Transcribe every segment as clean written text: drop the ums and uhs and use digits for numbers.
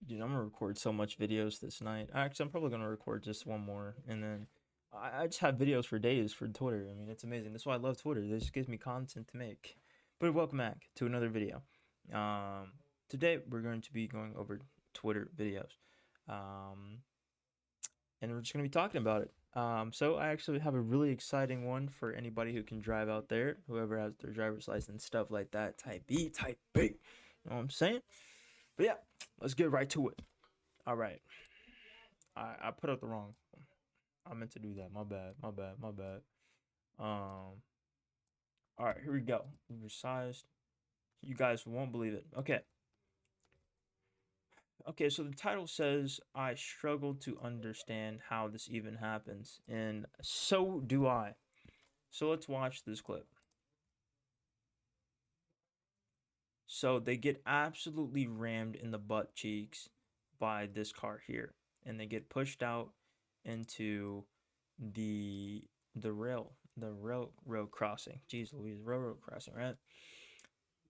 Dude, I'm gonna record so much videos this night. Actually, I'm probably gonna record just one more, and then I just have videos for days for Twitter. I mean, it's amazing. That's why I love Twitter. This gives me content to make. But welcome back to another video. Um, Today we're going to be going over Twitter videos, um, and we're just gonna be talking about it. So I actually have a really exciting one for anybody who can drive out there, whoever has their driver's license, stuff like that. Type B, type B. You know what I'm saying? But yeah, let's get right to it. All right. I put up the wrong. I meant to do that. My bad. My bad. My bad. Um. All right. Here we go. Resized. You guys won't believe it. Okay. Okay. So the title says I struggle to understand how this even happens, and so do I. So let's watch this clip. So they get absolutely rammed in the butt cheeks by this car here, and they get pushed out into the railroad crossing. Jeez Louise, railroad crossing, right?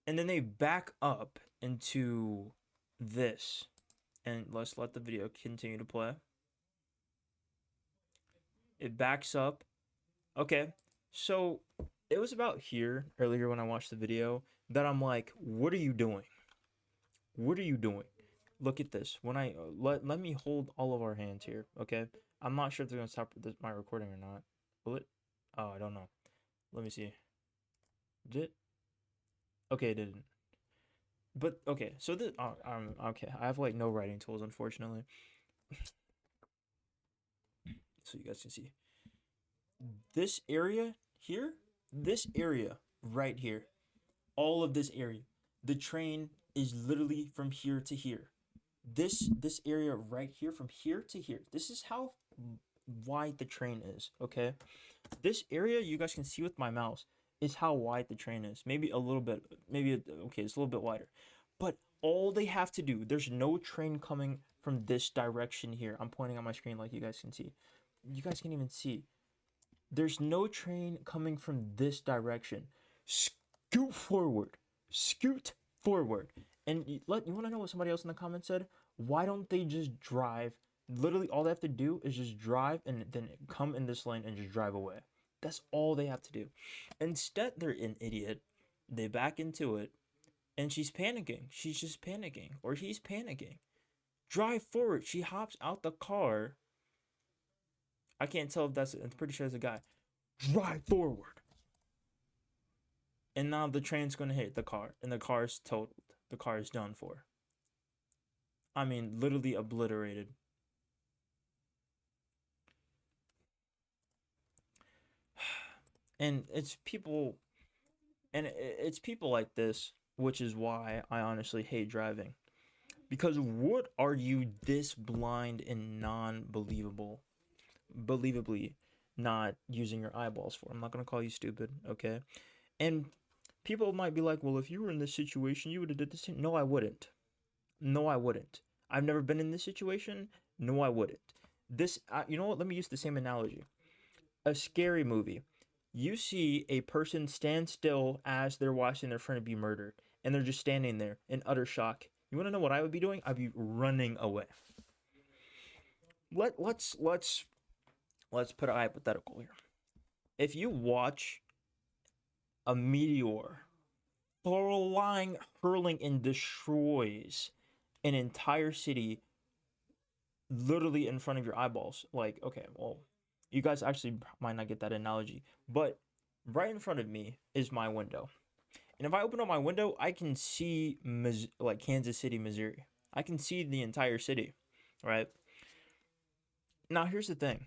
And then they back up into this. And let's let the video continue to play. It backs up. Okay. So it was about here earlier when I watched the video that I'm like, what are you doing? What are you doing? Look at this. When I let me hold all of our hands here, okay? I'm not sure if they're gonna stop my recording or not. Will it? Oh, I don't know. Let me see. Did it? Okay, it didn't. But okay, so this okay. I have like no writing tools, unfortunately, so you guys can see this area here, this area right here, all of this area. The train is literally from here to here. This area right here, from here to here. This is how wide the train is. Okay, this area you guys can see with my mouse is how wide the train is. Maybe a little bit. Maybe okay, it's a little bit wider. But all they have to do, there's no train coming from this direction here. I'm pointing on my screen like you guys can see. You guys can even see. There's no train coming from this direction. Scoot forward. Scoot forward. And you want to know what somebody else in the comments said? Why don't they just drive? Literally, all they have to do is just drive and then come in this lane and just drive away. That's all they have to do. Instead, they're an idiot. They back into it and she's panicking. She's just panicking, or he's panicking. Drive forward. She hops out the car. I can't tell if that's. I'm pretty sure it's a guy. Drive forward. And now the train's gonna hit the car, and the car's totaled. The car is done for. I mean, literally obliterated. And it's people, it's people like this, which is why I honestly hate driving. Because what are you this blind and believably not using your eyeballs for? I'm not gonna call you stupid, okay? And people might be like, well, if you were in this situation, you would have did the same. No, I wouldn't. No, I wouldn't. I've never been in this situation. No, I wouldn't. You know what? Let me use the same analogy. A scary movie. You see a person stand still as they're watching their friend be murdered, and they're just standing there in utter shock. You want to know what I would be doing? I'd be running away. Let's put a hypothetical here. If you watch a meteor flying, hurling, and destroys an entire city literally in front of your eyeballs, like, okay, well, you guys actually might not get that analogy, but right in front of me is my window. And if I open up my window, I can see like Kansas City, Missouri. I can see the entire city, right? Now, here's the thing.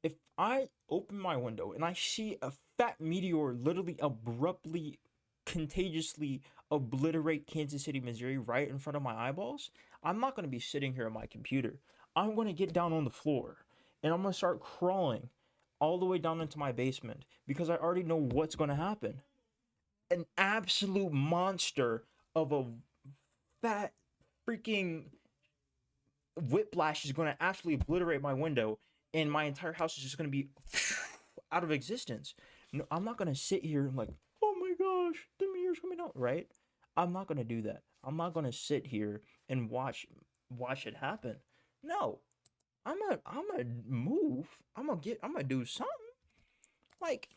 If I open my window and I see a fat meteor literally abruptly, contagiously obliterate Kansas City, Missouri right in front of my eyeballs, I'm not going to be sitting here on my computer. I'm going to get down on the floor and I'm going to start crawling all the way down into my basement because I already know what's going to happen. An absolute monster of a fat freaking whiplash is going to absolutely obliterate my window, and my entire house is just going to be out of existence. No, I'm not going to sit here and like, oh my gosh, the meteor's coming out, right? I'm not going to do that. I'm not going to sit here and watch watch it happen. No, I'm gonna move. I'm gonna do something. Like,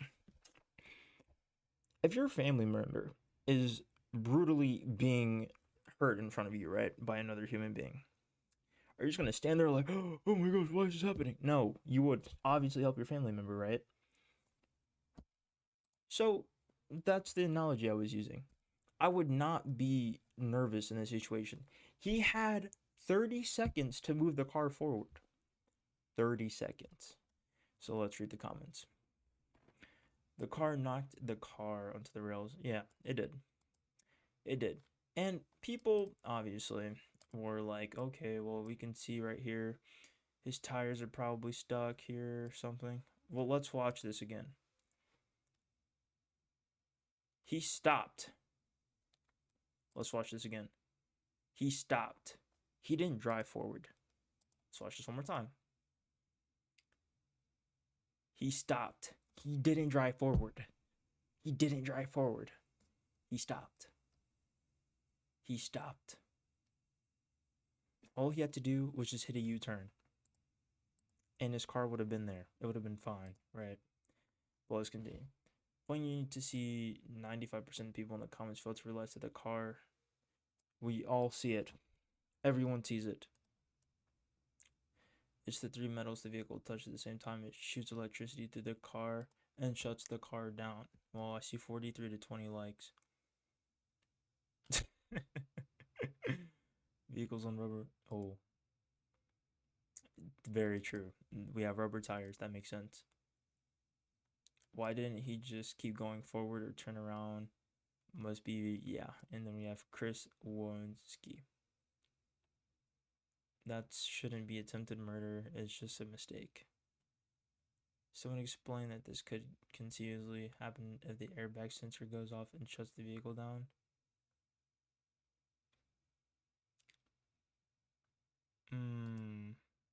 if your family member is brutally being hurt in front of you, right, by another human being, are you just gonna stand there like, oh my gosh, why is this happening? No, you would obviously help your family member, right? So that's the analogy I was using. I would not be nervous in this situation. He had 30 seconds to move the car forward. 30 seconds. So let's read the comments. The car knocked the car onto the rails. Yeah, it did. It did. And people obviously were like, okay, well, we can see right here his tires are probably stuck here or something. Well, let's watch this again. He stopped. Let's watch this again. He stopped. He didn't drive forward. Let's watch this one more time. He stopped. He didn't drive forward. He didn't drive forward. He stopped. He stopped. All he had to do was just hit a U-turn. And his car would have been there. It would have been fine, right? Well, let's continue. When you need to see 95% of people in the comments fail to realize that the car, we all see it. Everyone sees it. It's the three metals the vehicle touches at the same time. It shoots electricity through the car and shuts the car down. Well, I see 43 to 20 likes. Vehicles on rubber. Oh, very true. We have rubber tires. That makes sense. Why didn't he just keep going forward or turn around? Must be, yeah. And then we have Chris Wonski. That shouldn't be attempted murder. It's just a mistake. Someone explained that this could conceivably happen if the airbag sensor goes off and shuts the vehicle down.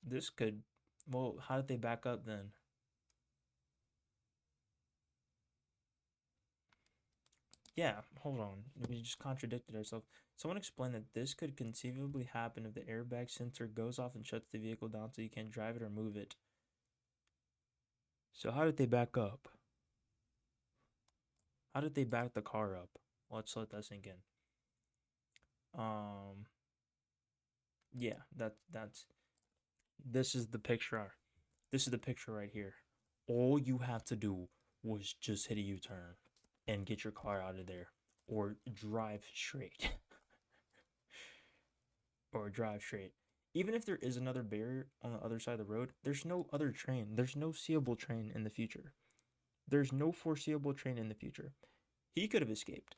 This could. Well, how did they back up then? Yeah, hold on. We just contradicted ourselves. Someone explained that this could conceivably happen if the airbag sensor goes off and shuts the vehicle down so you can't drive it or move it. So how did they back up? How did they back the car up? Let's let that sink in. Yeah, that's this is the picture. This is the picture right here. All you have to do was just hit a U-turn and get your car out of there, or drive straight. Or drive straight. Even if there is another barrier on the other side of the road, there's no other train. There's no seeable train in the future. There's no foreseeable train in the future. He could have escaped.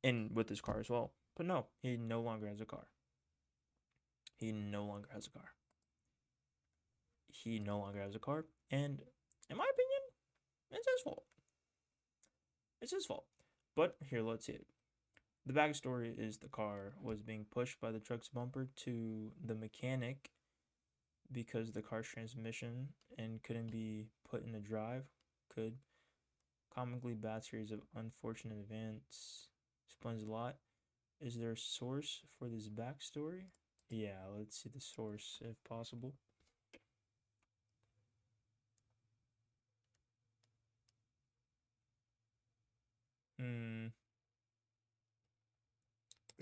And with his car as well. But no, he no longer has a car. He no longer has a car. He no longer has a car. And in my opinion, it's his fault. It's his fault. But here, let's see it. The backstory is the car was being pushed by the truck's bumper to the mechanic because the car's transmission and couldn't be put in the drive. Could. Comically bad series of unfortunate events. Explains a lot. Is there a source for this backstory? Yeah, let's see the source if possible.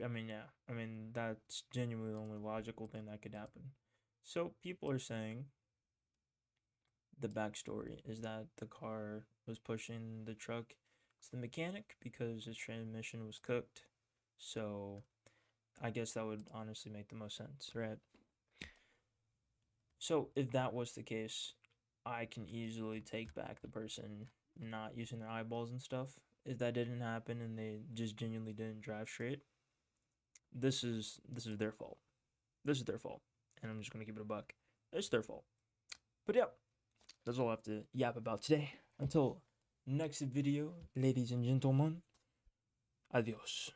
I mean, yeah. I mean, that's genuinely the only logical thing that could happen. So people are saying the backstory is that the car was pushing the truck to the mechanic because its transmission was cooked. So I guess that would honestly make the most sense, right? So if that was the case, I can easily take back the person not using their eyeballs and stuff. If that didn't happen and they just genuinely didn't drive straight, this is their fault. This is their fault. And I'm just gonna keep it a buck. It's their fault. But yeah, that's all I have to yap about today. Until next video, ladies and gentlemen, adios.